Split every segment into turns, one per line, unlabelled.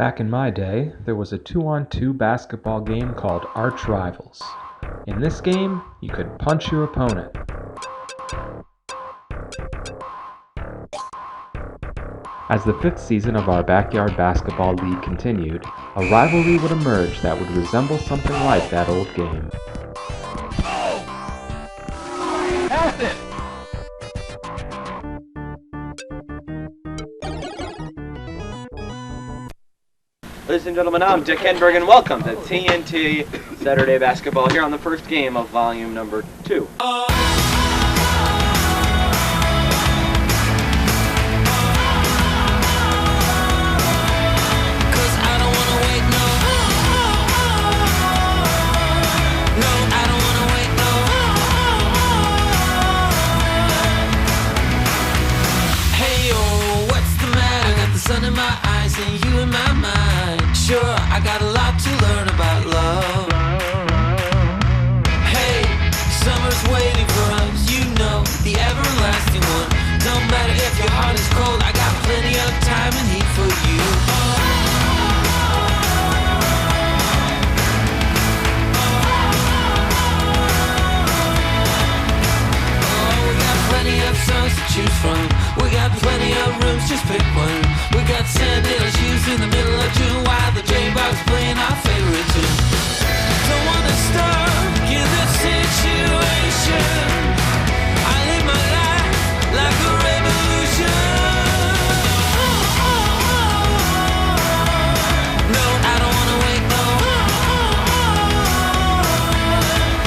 Back in my day, there was a 2-on-2 basketball game called Arch Rivals. In this game, you could punch your opponent. As the 5th season of our Backyard Basketball League continued, a rivalry would emerge that would resemble something like that old game.
Pass it! Ladies and gentlemen, I'm Dick Henberg, and welcome to TNT Saturday Basketball here on the first game of volume number 2.
Sun in my eyes and you in my mind. Sure, I got a lot to learn about love. Hey, summer's waiting for us, you know, the everlasting one. No matter if your heart is cold, I got plenty of time and heat for you. Oh, we got plenty of songs to choose from. We got plenty of rooms, just pick one. We got sandal shoes in the middle of June while the J-Box playing our favorite tune. Don't wanna start in this situation. I live my life like a revolution. No, I don't wanna wait, no.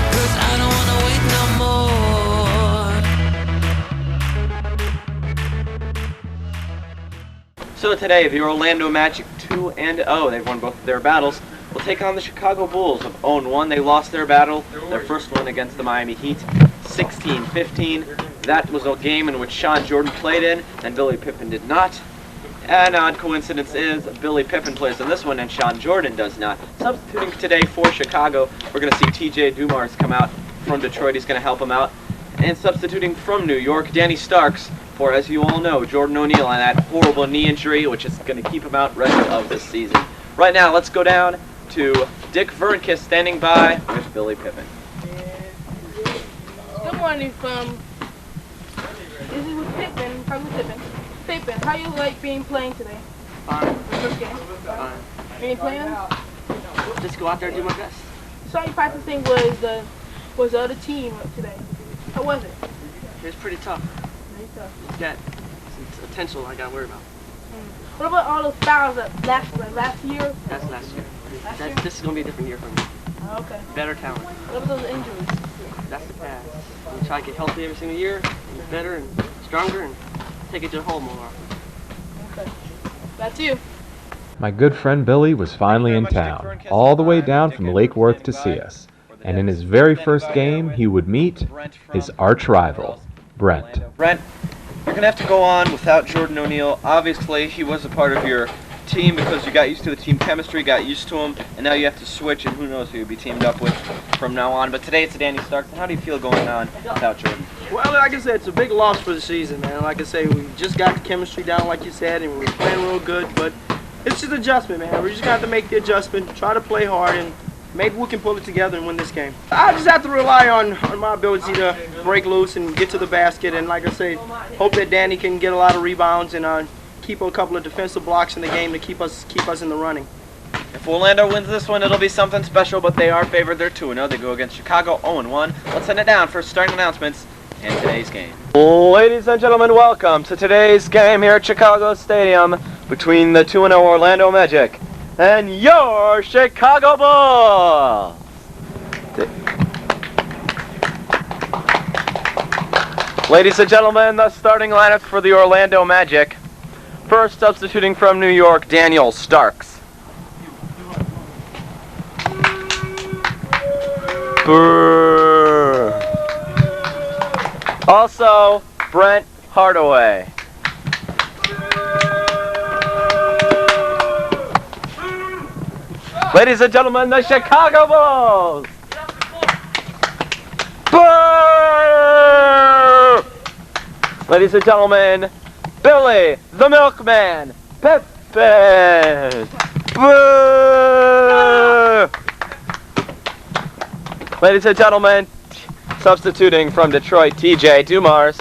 'Cause I don't wanna wait no more.
So today, the Orlando Magic 2-0, they've won both of their battles, will take on the Chicago Bulls of 0-1. They lost their battle, their first one against the Miami Heat, 16-15. That was a game in which Sean Jordan played in, and Billy Pippen did not. An odd coincidence is Billy Pippen plays in this one, and Sean Jordan does not. Substituting today for Chicago, we're going to see TJ Dumars come out from Detroit. He's going to help him out. And substituting from New York, Danny Starks, for, as you all know, Jordan O'Neal and that horrible knee injury, which is going to keep him out rest of this season. Right now, let's go down to Dick Vernkist standing by with Billy Pippen.
Good morning, this is with Pippen, from Pippen. Pippen, how you like playing today?
Fine.
First game?
Fine.
Any plans?
Just go out there and do my best.
So you practicing was the other team today. How was it?
It was pretty tough.
Very tough.
It's got some potential I got to worry about.
What about all those fouls that last year?
That's last year.
Last year?
This is going to be a different year for me.
Oh, okay.
Better talent.
What about those injuries?
That's the past. We try to get healthy every single year, and better and stronger, and take it to the hole more often.
Okay. That's you.
My good friend Billy was finally in town, all the way down from Lake Worth to see us. And in his very first game, he would meet his arch rival, Brent.
Brent, you're going to have to go on without Jordan O'Neal. Obviously, he was a part of your team because you got used to the team chemistry, got used to him, and now you have to switch, and who knows who you'll be teamed up with from now on. But today it's Danny Starks. How do you feel going on without Jordan?
Well, like I said, it's a big loss for the season, man. Like I say, we just got the chemistry down, like you said, and we're playing real good, but it's just adjustment, man. We just got to make the adjustment, try to play hard, and maybe we can pull it together and win this game. I just have to rely on my ability to break loose and get to the basket, and like I say, hope that Danny can get a lot of rebounds and keep a couple of defensive blocks in the game to keep us in the running.
If Orlando wins this one, it'll be something special, but they are favored. They're 2-0. They go against Chicago 0-1. Let's send it down for starting announcements in today's game. Ladies and gentlemen, welcome to today's game here at Chicago Stadium between the 2-0 Orlando Magic and your Chicago Bulls. Ladies and gentlemen, the starting lineup for the Orlando Magic. First, substituting from New York, Daniel Starks. Brrr. Also, Brent Hardaway. Ladies and gentlemen, the Chicago Bulls. Brrr. Ladies and gentlemen, Billy the Milkman Pippen. Boo! Ladies and gentlemen, substituting from Detroit, TJ Dumars.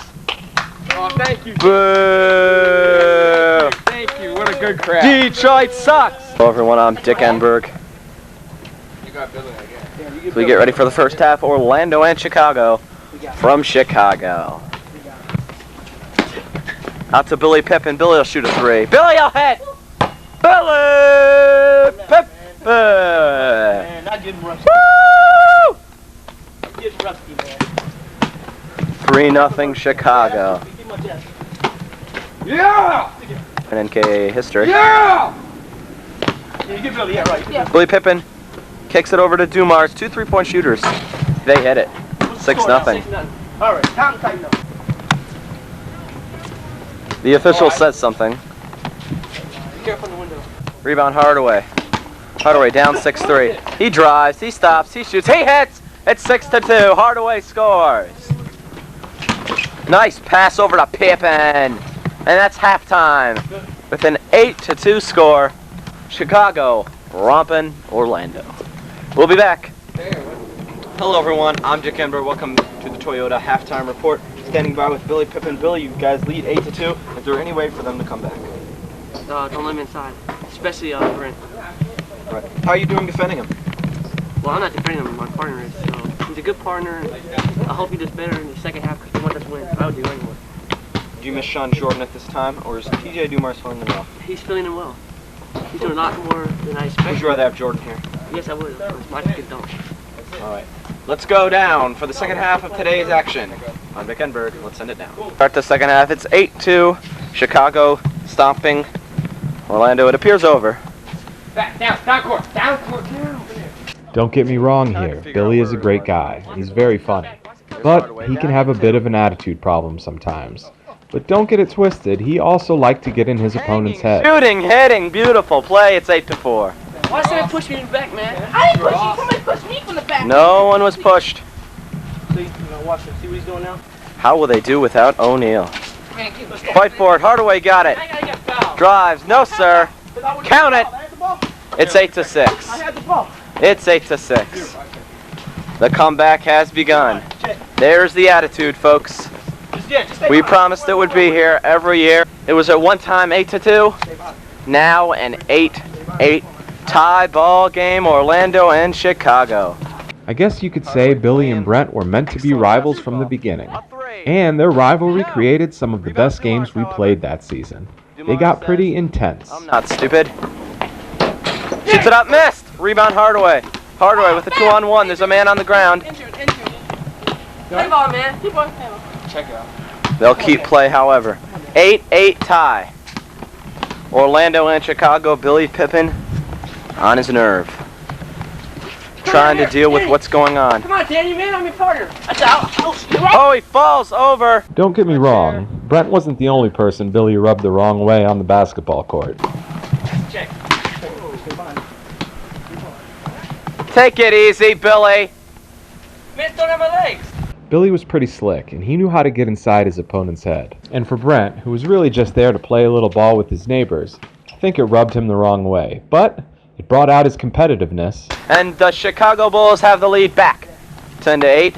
Oh, thank you.
Boo!
Thank you. What a good crowd.
Detroit sucks! Hello everyone, I'm Dick Enberg.
You got Billy again.
So we get ready for the first half, Orlando and Chicago. From Chicago. Out to Billy Pippen. Billy will shoot a 3. Billy will hit! Billy Pippen!
Man, not getting rusty.
Woo!
Getting rusty, man.
3-0 Chicago.
Yeah!
And NK history.
Yeah! You get Billy, yeah, right.
Yeah.
Billy Pippen kicks it over to Dumars. 2 3-point shooters. They hit it. 6-0.
All right, time tighten up.
The official says something.
Be careful in the window.
Rebound Hardaway. Hardaway down 6-3. He drives, he stops, he shoots, he hits! It's 6-2. Hardaway scores. Nice pass over to Pippen. And that's halftime. With an 8-2 score. Chicago romping Orlando. We'll be back. Hello everyone, I'm Dick Enberg. Welcome to the Toyota halftime report. Standing by with Billy Pippen. Billy, you guys lead 8-2. Is there any way for them to come back?
Don't let him inside, especially Brent.
Right. How are you doing defending him?
Well, I'm not defending him, my partner is. So he's a good partner, and I hope he does better in the second half because we want us to win. I would do anyway.
Do you miss Sean Jordan at this time, or is TJ Dumars filling him well?
He's feeling him well. He's doing a lot more than I
Would
expected.
you rather have Jordan here?
Yes, I would. It's my good dunk.
All right. Let's go down for the second half of today's action. I'm Dick Enberg. Let's send it down. Start the second half. It's 8-2. Chicago stomping Orlando. It appears over.
Back, down court, down.
Don't get me wrong here, Billy is a great guy. He's very funny. But he can have a bit of an attitude problem sometimes. But don't get it twisted, he also liked to get in his opponent's head.
Shooting, hitting, beautiful play. It's 8-4.
Why did somebody push me in the back, man?
I didn't push you. Somebody pushed me from the back.
No one was pushed.
See, watch him. See what he's doing now?
How will they do without O'Neal?
Man, keep us
Fight for it. Hardaway got it.
I gotta get fouled.
Drives. No, sir. Count it.
I had the ball.
It's 8-6.
I had the ball.
It's 8-6. The comeback has begun. There's the attitude, folks. We promised it would be here every year. It was at one time 8-2. Now an 8-8 tie ball game, Orlando and Chicago.
I guess you could say Billy and Brent were meant to be rivals from the beginning. And their rivalry created some of the best games we played that season. They got pretty intense.
I'm not stupid. Shoots it up, missed. Rebound Hardaway. Hardaway with a 2-on-1. There's a man on the ground.
Injured.
Play ball, man.
Keep on. Hey,
Check it out.
They'll keep play, however. 8-8 tie. Orlando and Chicago. Billy Pippen on his nerve. Trying to deal with what's going on.
Come on, Danny, man. I'm your partner.
Oh, he falls over.
Don't get me wrong, Brent wasn't the only person Billy rubbed the wrong way on the basketball court.
Check.
Take it easy, Billy.
Man, don't have my legs.
Billy was pretty slick, and he knew how to get inside his opponent's head. And for Brent, who was really just there to play a little ball with his neighbors, I think it rubbed him the wrong way. But it brought out his competitiveness.
And the Chicago Bulls have the lead back. 10-8.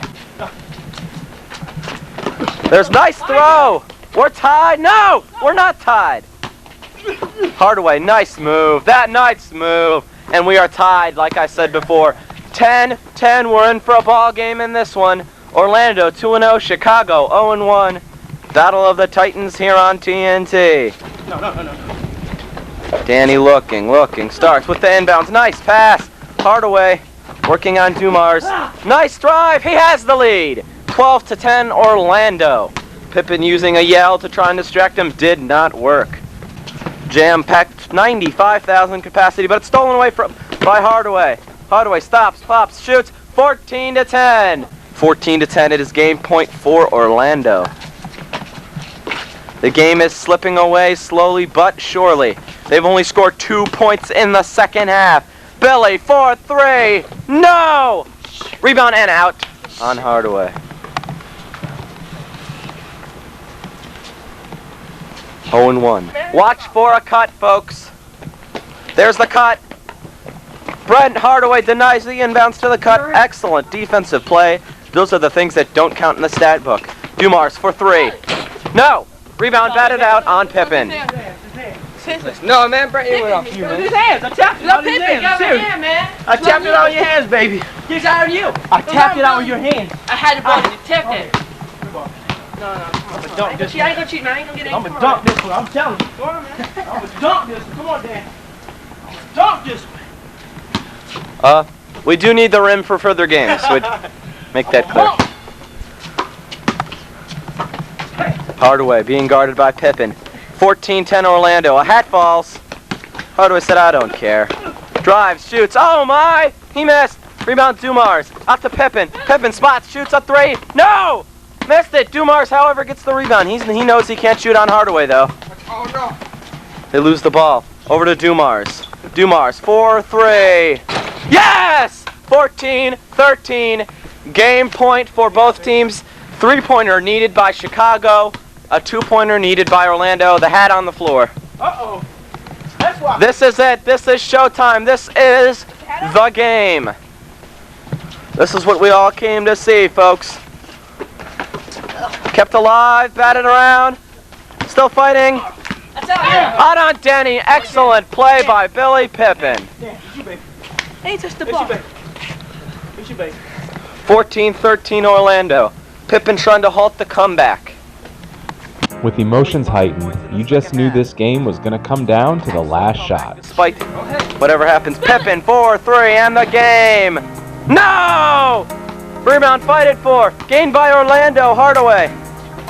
There's nice throw. We're tied. No, we're not tied. Hardaway, nice move. That nice move. And we are tied, like I said before. 10-10. We're in for a ball game in this one. Orlando 2-0. Chicago 0-1. Battle of the Titans here on TNT.
No.
Danny looking, starts with the inbounds. Nice pass. Hardaway working on Dumars. Nice drive. He has the lead. 12-10 Orlando. Pippen using a yell to try and distract him. Did not work. Jam-packed 95,000 capacity, but it's stolen away by Hardaway. Hardaway stops, pops, shoots. 14-10. 14-10. It is game point for Orlando. The game is slipping away slowly but surely. They've only scored 2 points in the second half. Billy for 3. No! Rebound and out on Hardaway. 0-1. Watch for a cut, folks. There's the cut. Brent Hardaway denies the inbounds to the cut. Excellent defensive play. Those are the things that don't count in the stat book. Dumars for 3. No! Rebound batted out on Pippen.
No, man, Brent, it went off you, man.
His hands. I tapped it out his hands.
Serious. I tapped it out on your hands, baby.
He's out on you.
I tapped it out on your hands.
I had the ball to detect it. No,
I'm
come
gonna
on.
dunk
I ain't
this
gonna cheat, man. I ain't gonna get
I'm gonna dunk this one. I'm telling you.
Go on, man.
I'm gonna dunk this one. Come on, Dan. I'm gonna dunk this one.
We do need the rim for further games. So make that clear. Hardaway being guarded by Pippen. 14-10 Orlando. A hat falls. Hardaway said, I don't care. Drives, shoots. Oh my! He missed. Rebound Dumars. Out to Pippen. Pippen spots, shoots a 3. No! Missed it. Dumars, however, gets the rebound. He knows he can't shoot on Hardaway, though.
Oh, no.
They lose the ball. Over to Dumars. Dumars, 4-3. Yes! 14-13. Game point for both teams. 3-pointer needed by Chicago. A 2-pointer needed by Orlando. The hat on the floor.
Uh-oh. That's why.
This is it. This is showtime. This is the game. This is what we all came to see, folks. Kept alive, batted around. Still fighting. Out on Denny. Excellent play by Billy Pippen.
Dan, it's you, baby.
Ain't touched the
It's
ball.
you, baby. It's you, baby.
14-13 Orlando. Pippen trying to halt the comeback.
With emotions heightened, you just knew this game was going to come down to the last shot.
Despite whatever happens, Pippen 4-3 and the game. No! Rebound fighted for. Gained by Orlando. Hardaway.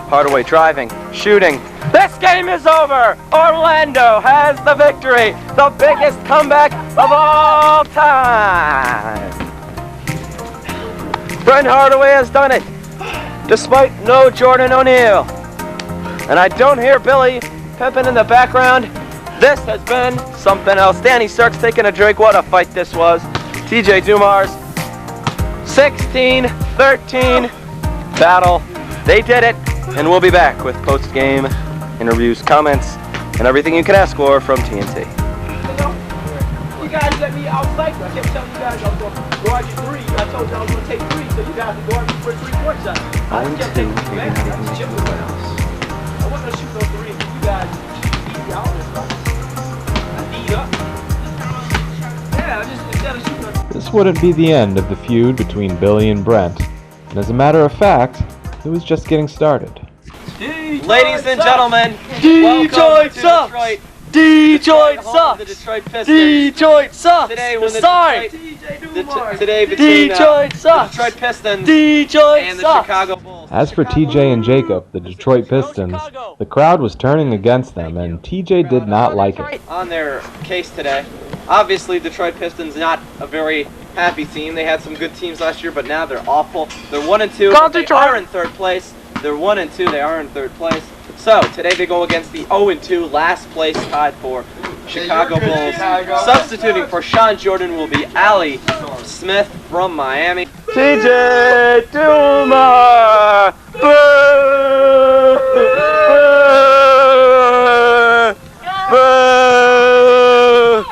Hardaway driving, shooting. This game is over. Orlando has the victory. The biggest comeback of all time. Brent Hardaway has done it. Despite no Jordan O'Neal. And I don't hear Billy Pippen in the background. This has been something else. Danny Starks taking a drink. What a fight this was. TJ Dumars, 16-13 battle. They did it. And we'll be back with post-game interviews, comments, and everything you can ask for from TNT.
You guys let me outflank you. I kept telling you guys I was going to guard you 3. I told you I was going to take 3, so you guys would guard me for a 3-point shot. I just kept taking you back. I just chipped with I wasn't going to shoot no 3 until you guys beat y'all this stuff. I beat up. Yeah, I just, instead of shooting
This wouldn't be the end of the feud between Billy and Brent, and as a matter of fact, it was just getting started.
Ladies and gentlemen,
Detroit sucks.
Detroit.
Detroit
Home of
sucks.
The Detroit Pistons.
Detroit sucks.
Today when the
Sorry.
today between
Detroit
the
sucks.
Detroit Pistons
Detroit
and the
sucks.
Chicago Bulls.
As for TJ and Jacob, the Detroit Pistons, the crowd was turning against them, and TJ did not like it.
On their case today, obviously Detroit Pistons not a very happy team. They had some good teams last year, but now they're awful. They're 1-2.
Go
They
Detroit.
are in third place. They're 1-2. They are in third place. So today they go against the 0-2 last place tied for Chicago Bulls. Substituting for Sean Jordan will be Ali Smith from Miami. TJ Dumars. Boo! Boo!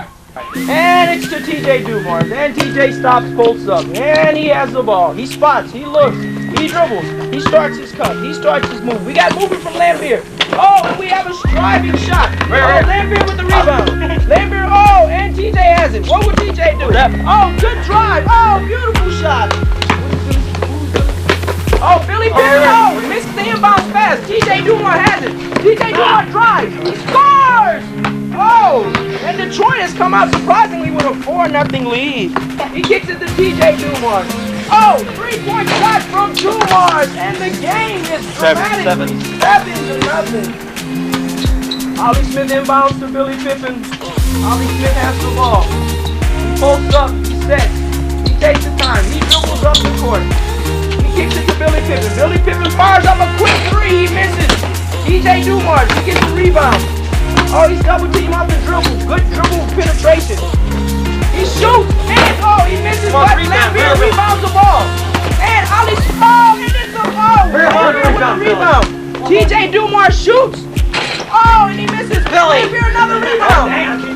And it's to TJ Dumars. And TJ stops, pulls up. And he has the ball. He spots. He looks. He dribbles. He starts his cut. He starts his move. We got movement from Lambeer. Oh, and we have a striving shot. Oh, Lambeer with the rebound. Lambeer, oh, and TJ has it. What would TJ do? Oh, good drive. Oh, beautiful shot. Oh, Billy Pippen. Oh, missed the inbounds pass. TJ Dumars has it. TJ Dumars drives. He scores. Oh, and Detroit has come out surprisingly with a 4-0 lead. He kicks it to TJ Dumars. Oh, 3-point shot from Dumars, and the game is dramatically 7-0. Ollie Smith inbounds to Billy Pippen. Ollie Smith has the ball. He posts up, he sets, he takes the time, he dribbles up the court. He kicks it to Billy Pippen. Billy Pippen fires up a quick 3, he misses. TJ Dumars, he gets the rebound. Oh, he's double team off the dribble. Good dribble penetration. He shoots, and oh, he misses, but Lambeer rebounds the ball. And Ollie, oh, and it's a ball. Lambeer with the rebound. TJ Dumars shoots. Oh, and he misses. Lambeer another rebound.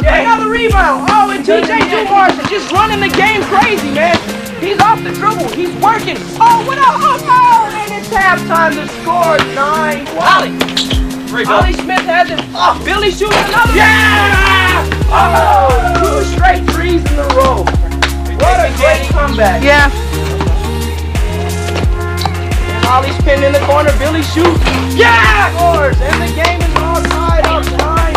Another rebound. Oh, and TJ Dumars just just running the game crazy, man. He's off the dribble. He's working. Oh, what up? Oh, and it's halftime. The score is 9-1. Ollie Smith has it. Oh, Billy shoots another. Yeah! Oh, 2 straight threes in a row. What a great comeback.
Yeah.
And Ollie's pinned in the corner. Billy shoots. Yeah! Scores. And the game is all tied up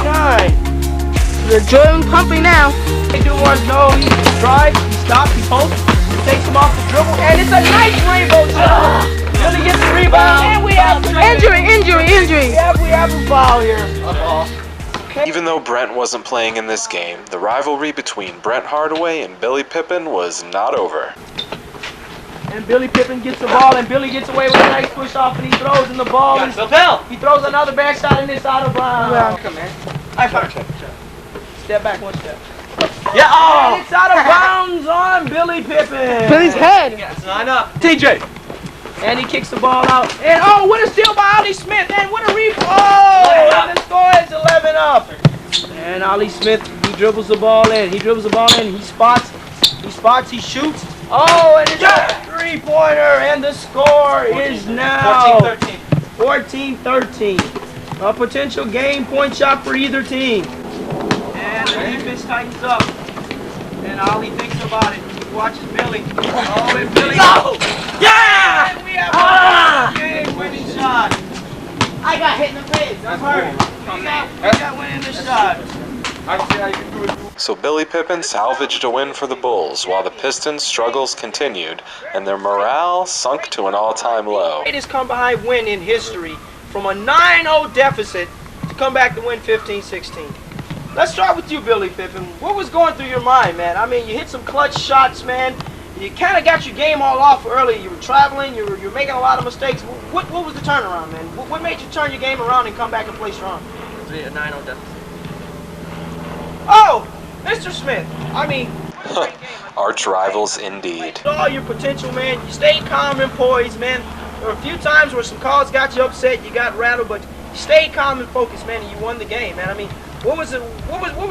9-9.
The drilling pumping now.
They do one, no, he drives, he stops, he posts, he takes him off the dribble, and it's a nice rainbow jump. Billy gets the rebound, and we have
Injury.
we have a foul here.
Even though Brent wasn't playing in this game, the rivalry between Brent Hardaway and Billy Pippen was not over.
And Billy Pippen gets the ball, and Billy gets away with a nice push off, and he throws in the ball. And he throws another back shot, and it's out of bounds.
Yeah.
Come man. I found it. Step back 1 step. Yeah, oh! And it's out of bounds on Billy Pippen.
Billy's head.
It's 9-up.
TJ. And he kicks the ball out. And oh, what a steal by Ollie Smith. And what a rebound. Oh, and the score is 11-up. And Ollie Smith, he dribbles the ball in. He spots, he shoots. Oh, and it's a 3-pointer. And the score is now 14-13. A potential game point shot for either team. And the defense tightens up. And Ollie thinks about it. He watches Billy. Oh, and Billy. Oh! Yeah! And we have a game-winning shot.
I got hit in the face. I'm hurt.
We got winning the shot.
So Billy Pippen salvaged a win for the Bulls, while the Pistons' struggles continued, and their morale sunk to an all-time low.
Greatest come-behind win in history from a 9-0 deficit to come back to win 15-16. Let's start with you, Billy Pippen. What was going through your mind, man? I mean, you hit some clutch shots, man. You kind of got your game all off early. You were traveling. You were making a lot of mistakes. What was the turnaround, man? What made you turn your game around and come back and play strong?
It was a 9-0 deficit.
Oh, Mr. Smith. I mean,
Arch rivals indeed.
saw your potential, man. You stayed calm and poised, man. There were a few times where some calls got you upset, you got rattled, but you stayed calm and focused, man, and you won the game, man. I mean, what was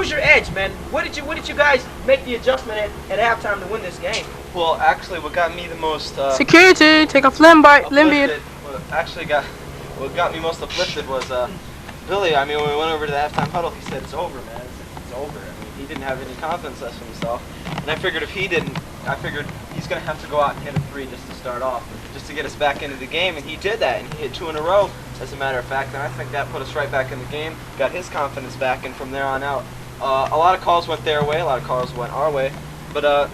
your edge, man? What did you guys make the adjustment at halftime to win this game?
Well, actually, what got me the most
Security, take a limbeard.
What got me most uplifted was Billy. I mean, when we went over to the halftime huddle, he said, "It's over, man. It's over." I mean, he didn't have any confidence left in himself, and I figured if he didn't, he's gonna have to go out and hit a 3 just to start off, just to get us back into the game, and he did that, and he hit 2 in a row, as a matter of fact, and I think that put us right back in the game, got his confidence back, and from there on out, a lot of calls went their way, a lot of calls went our way, but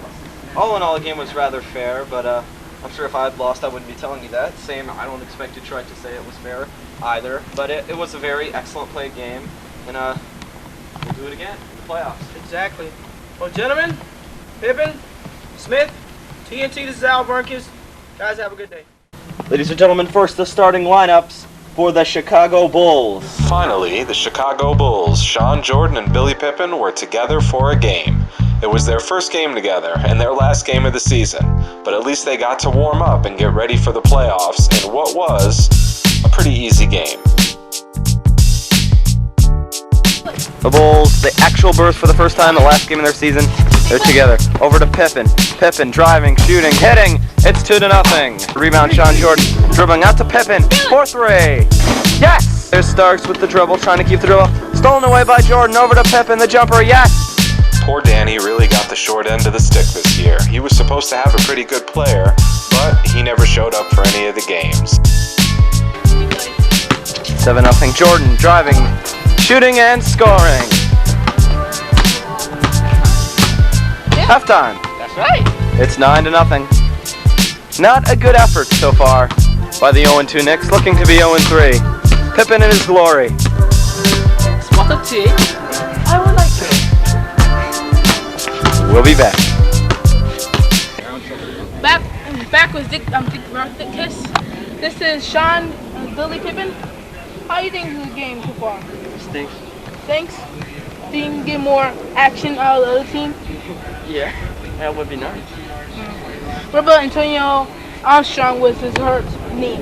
all in all, the game was rather fair, but I'm sure if I had lost, I wouldn't be telling you that. Same, I don't expect Detroit to say it was fair either, but it was a very excellent play game, and we'll do it again in the playoffs.
Exactly. Well, gentlemen, Pippen, Smith, TNT, this is Al Burnkiss. Guys, have a good day.
Ladies and gentlemen, first the starting lineups for the Chicago Bulls.
Finally, the Chicago Bulls, Sean Jordan and Billy Pippen, were together for a game. It was their first game together and their last game of the season, but at least they got to warm up and get ready for the playoffs in what was a pretty easy game.
The Bulls, the actual burst for the first time, the last game of their season, they're together. Over to Pippen. Pippen driving, shooting, hitting. It's 2-0. Rebound, Sean Jordan dribbling out to Pippen. 4-3. Yes! There's Starks with the dribble, trying to keep the dribble. Stolen away by Jordan. Over to Pippen, the jumper. Yes!
Poor Danny really got the short end of the stick this year. He was supposed to have a pretty good player, but he never showed up for any of the games.
7-0. Jordan driving, shooting, and scoring. Halftime.
That's right.
It's 9-0. Not a good effort so far by the 0-2 Knicks, looking to be 0-3. Pippen in his glory.
Spot of tea. I would like to.
We'll be back.
Back with Dick Kiss. This is Sean Billy Pippen. How do you think of the game so far?
Stinks.
Thanks. Do you get more action out of the other team?
Yeah, that would be nice.
What about Antonio Armstrong with his hurt knee?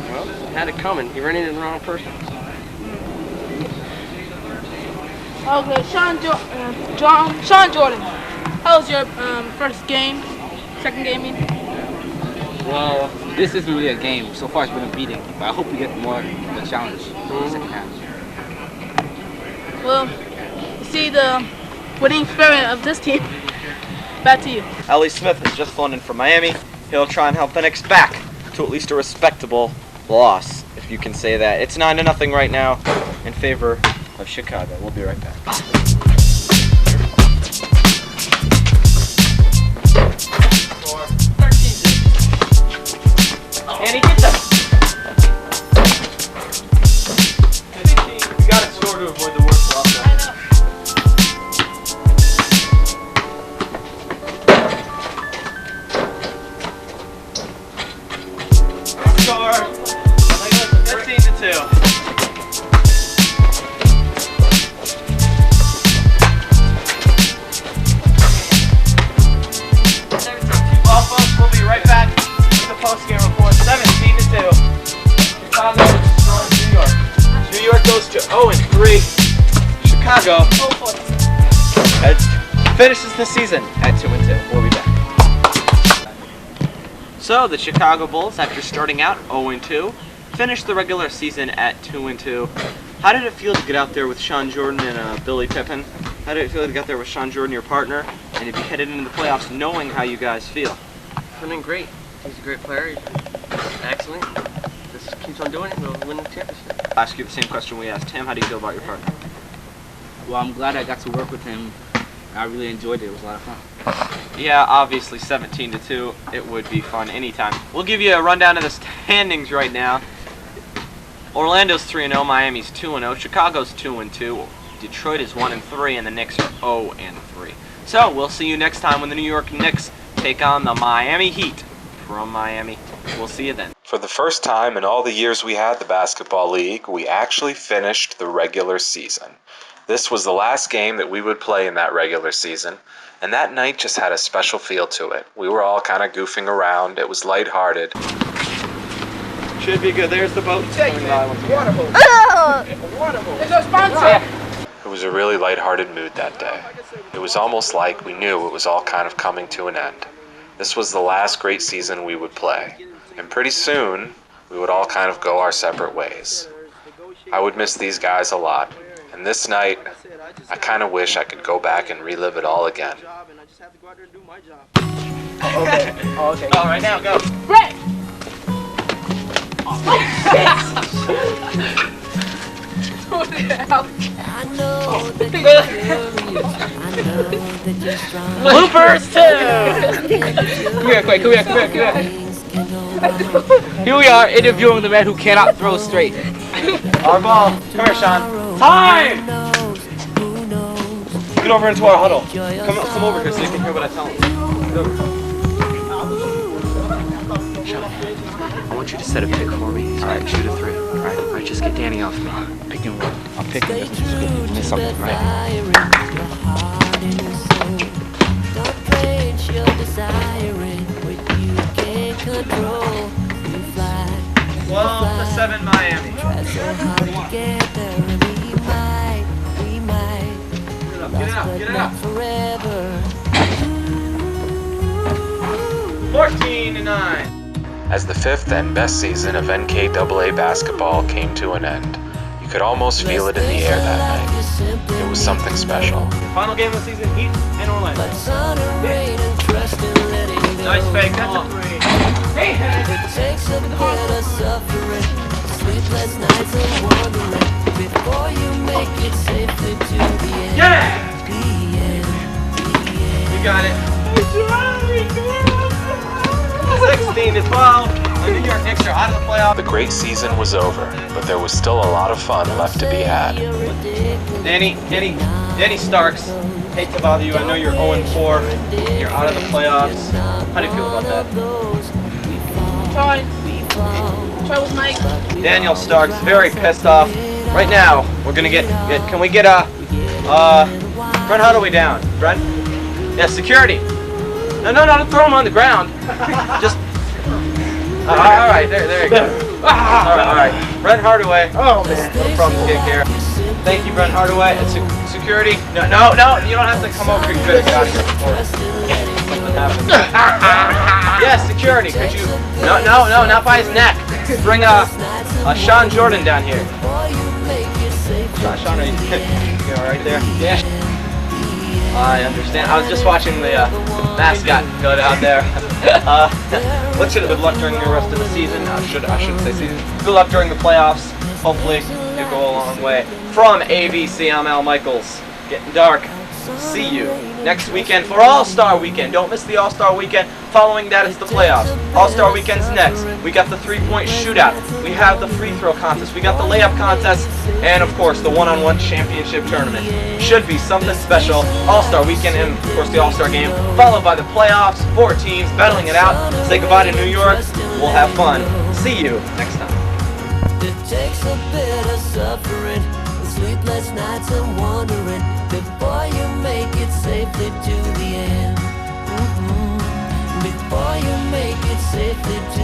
Well, had it coming. He ran into the wrong person.
Okay, Sean Jordan. How was your first game? Second game, I mean?
Well, this isn't really a game. So far it's been a beating, but I hope we get more of the challenge in the second half.
Well, you see the winning spirit of this team. Back to you.
Ellie Smith has just flown in from Miami. He'll try and help the Knicks back to at least a respectable loss, if you can say that. It's 9-0 right now in favor of Chicago. We'll be right back. And he gets up. We got to score to avoid the worst loss.
I know.
Score. 15-2. Well, folks, we'll be right back with the post-game report. 17-2. Chicago destroys New York. New York goes to 0-3. Chicago finishes the season at 2-2. We'll be back. So the Chicago Bulls, after starting out 0-2, finished the regular season at 2-2. How did it feel to get out there with Sean Jordan and Billy Pippen? How did it feel to get out there with Sean Jordan, your partner, and to be headed into the playoffs knowing how you guys feel?
Feeling great. He's a great player. He's excellent. Just keeps on doing it and we'll win the championship.
I'll ask you the same question we asked Tim. How do you feel about your partner?
Well, I'm glad I got to work with him. I really enjoyed it. It was a lot of fun.
Yeah, obviously 17-2. It would be fun anytime. We'll give you a rundown of the standings right now. Orlando's 3-0, Miami's 2-0, Chicago's 2-2, Detroit is 1-3, and the Knicks are 0-3. So we'll see you next time when the New York Knicks take on the Miami Heat from Miami. We'll see you then.
For the first time in all the years we had the basketball league, we actually finished the regular season. This was the last game that we would play in that regular season, and that night just had a special feel to it. We were all kind of goofing around. It was lighthearted.
Should be good. There's the boat.
Water boat.
It's our sponsor.
It was a really lighthearted mood that day. It was almost like we knew it was all kind of coming to an end. This was the last great season we would play, and pretty soon we would all kind of go our separate ways. I would miss these guys a lot, and this night I kind of wish I could go back and relive it all again.
Okay. Oh, okay.
All right, now go.
Brent. What the hell?
I know that you're curious. I know that you're strong.
Bloopers too.
Come here, Quay. Come here. Here we are interviewing the man who cannot throw straight.
Our ball. Come here, Sean. Time! Get over into our huddle. Come over here so you can hear what I tell him. Get over. Sean, I want you to set a pick for me. All right, shoot a three. All right, just get Danny off me. Picking one. I'm picking this. Miss something, right? Well, the 7 Miami. Get it up. 14-9.
As the fifth and best season of NCAA basketball came to an end, you could almost feel it in the air that night. It was something special.
Final game of the season, Heat in Orlando. Nice fake, that's a three. Hey, yeah! You got it. 16-12. The New York Knicks are out of the playoffs.
The great season was over, but there was still a lot of fun left to be had.
Danny Starks, hate to bother you. I know you're 0-4. You're out of the playoffs. How do you feel about that?
Try with Mike.
Daniel Starks, very pissed off. Right now, we're gonna get can we get Brent Hardaway down? Brent? Yeah, security. No, don't throw him on the ground. Just, all right, there you go. All right. Brent Hardaway.
Oh man.
No problem, get here. Thank you, Brent Hardaway. It's security. No, you don't have to come over. You could have got here before something happened. Yes, security. Could you? No, not by his neck. Bring Sean Jordan down here. Sean, are you right there? Yeah. I understand. I was just watching the mascot go down there. Good luck during the rest of the season. I shouldn't say season. Good luck during the playoffs. Hopefully, you go a long way. From ABC, I'm Al Michaels. Getting dark. See you next weekend for All-Star Weekend. Don't miss the All-Star Weekend. Following that is the playoffs. All-Star Weekend's next. We got the three-point shootout. We have the free throw contest. We got the layup contest. And, of course, the one-on-one championship tournament. Should be something special. All-Star Weekend and, of course, the All-Star Game. Followed by the playoffs. 4 teams battling it out. Say goodbye to New York. We'll have fun. See you next time.
It takes a bit of suffering, sleepless nights and wandering, before you make it safely to the end. Before you make it safely to